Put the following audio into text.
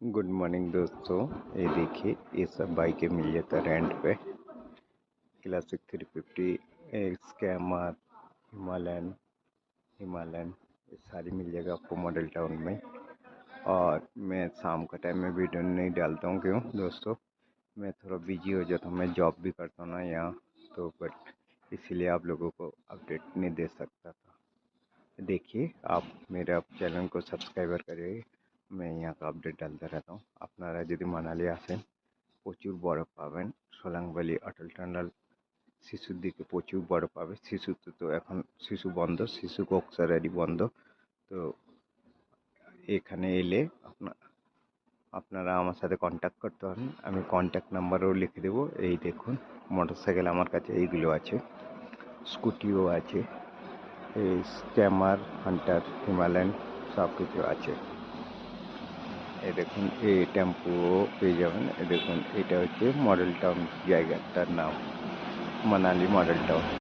Good morning दोस्तों। ये देखिए, ये सब बाइकें मिल जाता रेंट पे। क्लासिक 350, स्कैमर, हिमालयन हिमालयन ये सारी मिल जाएगा आपको मॉडल टाउन में। और मैं शाम का टाइम में वीडियो नहीं डालता हूँ, क्यों दोस्तों, मैं थोड़ा बिजी हो जाता हूँ। मैं जॉब भी करता हूँ ना यहाँ, तो बट इसीलिए आप लोगों को अपडेट नहीं दे सकता था। देखिए, आप मेरे चैनल को सब्सक्राइबर करिए। मैं यहाँ का আপডেট ডালতে रहता हूँ। আপনারা যদি মানালি আসেন প্রচুর বরফ পাবেন। সোলাংভ্যালি অটল টানেল শিশুর দিকে প্রচুর বরফ পাবে। শিশুতে তো এখন শিশু বন্ধ, শিশু কক্সবাজারই বন্ধ। তো এখানে এলে আপনারা আমার সাথে কন্ট্যাক্ট করতে পারেন। আমি কন্ট্যাক্ট নাম্বারও লিখে দেবো। এই দেখুন, মোটরসাইকেল আমার কাছে এইগুলো আছে, স্কুটিও আছে, এই স্ক্যামার, হান্টার, হিমালয়ান সব কিছু আছে। এই দেখুন, এই টেম্পুও পেয়ে যাবেন। এই দেখুন, এটা হচ্ছে মডেল টাউন, জায়গাটার নাম মানালি মডেল টাউন।